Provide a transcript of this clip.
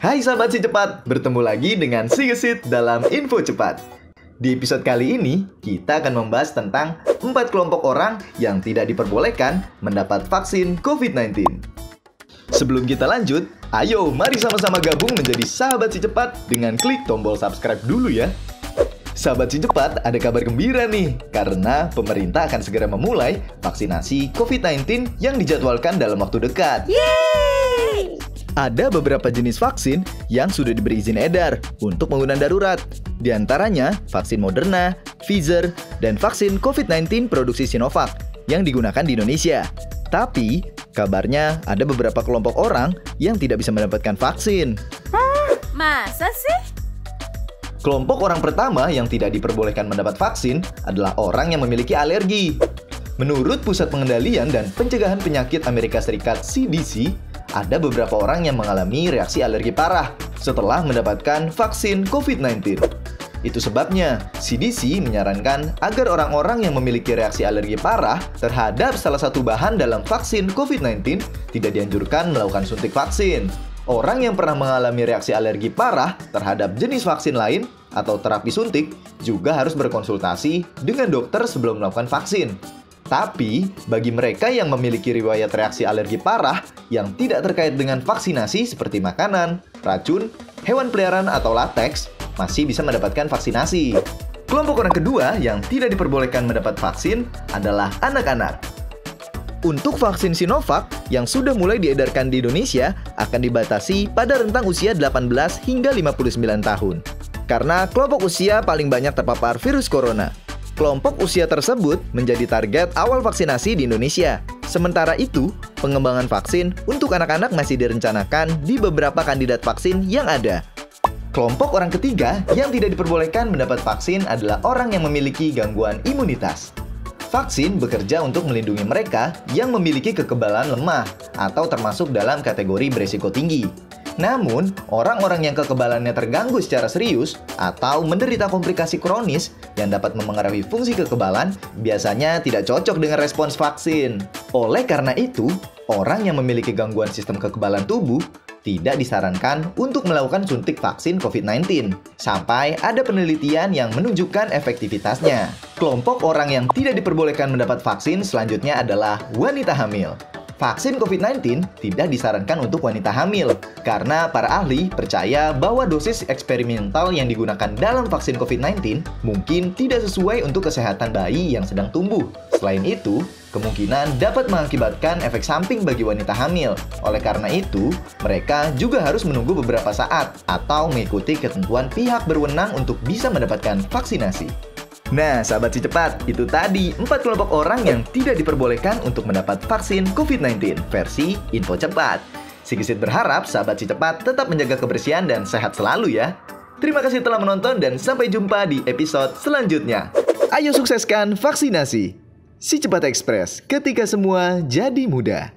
Hai sahabat si cepat, bertemu lagi dengan si Gesit dalam Info Cepat. Di episode kali ini, kita akan membahas tentang 4 kelompok orang yang tidak diperbolehkan mendapat vaksin COVID-19. Sebelum kita lanjut, ayo mari sama-sama gabung menjadi sahabat si cepat dengan klik tombol subscribe dulu ya. Sahabat si cepat, ada kabar gembira nih, karena pemerintah akan segera memulai vaksinasi COVID-19 yang dijadwalkan dalam waktu dekat. Yeay! Ada beberapa jenis vaksin yang sudah diberi izin edar untuk penggunaan darurat. Di antaranya vaksin Moderna, Pfizer, dan vaksin COVID-19 produksi Sinovac yang digunakan di Indonesia. Tapi, kabarnya ada beberapa kelompok orang yang tidak bisa mendapatkan vaksin. Masa sih? Kelompok orang pertama yang tidak diperbolehkan mendapat vaksin adalah orang yang memiliki alergi. Menurut Pusat Pengendalian dan Pencegahan Penyakit Amerika Serikat (CDC), ada beberapa orang yang mengalami reaksi alergi parah setelah mendapatkan vaksin COVID-19. Itu sebabnya CDC menyarankan agar orang-orang yang memiliki reaksi alergi parah terhadap salah satu bahan dalam vaksin COVID-19 tidak dianjurkan melakukan suntik vaksin. Orang yang pernah mengalami reaksi alergi parah terhadap jenis vaksin lain atau terapi suntik juga harus berkonsultasi dengan dokter sebelum melakukan vaksin. Tapi, bagi mereka yang memiliki riwayat reaksi alergi parah yang tidak terkait dengan vaksinasi seperti makanan, racun, hewan peliharaan atau lateks, masih bisa mendapatkan vaksinasi. Kelompok orang kedua yang tidak diperbolehkan mendapat vaksin adalah anak-anak. Untuk vaksin Sinovac yang sudah mulai diedarkan di Indonesia akan dibatasi pada rentang usia 18 hingga 59 tahun. Karena kelompok usia paling banyak terpapar virus corona. Kelompok usia tersebut menjadi target awal vaksinasi di Indonesia. Sementara itu, pengembangan vaksin untuk anak-anak masih direncanakan di beberapa kandidat vaksin yang ada. Kelompok orang ketiga yang tidak diperbolehkan mendapat vaksin adalah orang yang memiliki gangguan imunitas. Vaksin bekerja untuk melindungi mereka yang memiliki kekebalan lemah atau termasuk dalam kategori berisiko tinggi. Namun, orang-orang yang kekebalannya terganggu secara serius atau menderita komplikasi kronis yang dapat memengaruhi fungsi kekebalan biasanya tidak cocok dengan respons vaksin. Oleh karena itu, orang yang memiliki gangguan sistem kekebalan tubuh tidak disarankan untuk melakukan suntik vaksin COVID-19 sampai ada penelitian yang menunjukkan efektivitasnya. Kelompok orang yang tidak diperbolehkan mendapat vaksin selanjutnya adalah wanita hamil. Vaksin COVID-19 tidak disarankan untuk wanita hamil karena para ahli percaya bahwa dosis eksperimental yang digunakan dalam vaksin COVID-19 mungkin tidak sesuai untuk kesehatan bayi yang sedang tumbuh. Selain itu, kemungkinan dapat mengakibatkan efek samping bagi wanita hamil. Oleh karena itu, mereka juga harus menunggu beberapa saat atau mengikuti ketentuan pihak berwenang untuk bisa mendapatkan vaksinasi. Nah, sahabat si cepat, itu tadi 4 kelompok orang yang tidak diperbolehkan untuk mendapat vaksin COVID-19 versi Info Cepat. Si Gesit berharap sahabat si cepat tetap menjaga kebersihan dan sehat selalu ya. Terima kasih telah menonton dan sampai jumpa di episode selanjutnya. Ayo sukseskan vaksinasi. Si Cepat Express, ketika semua jadi mudah.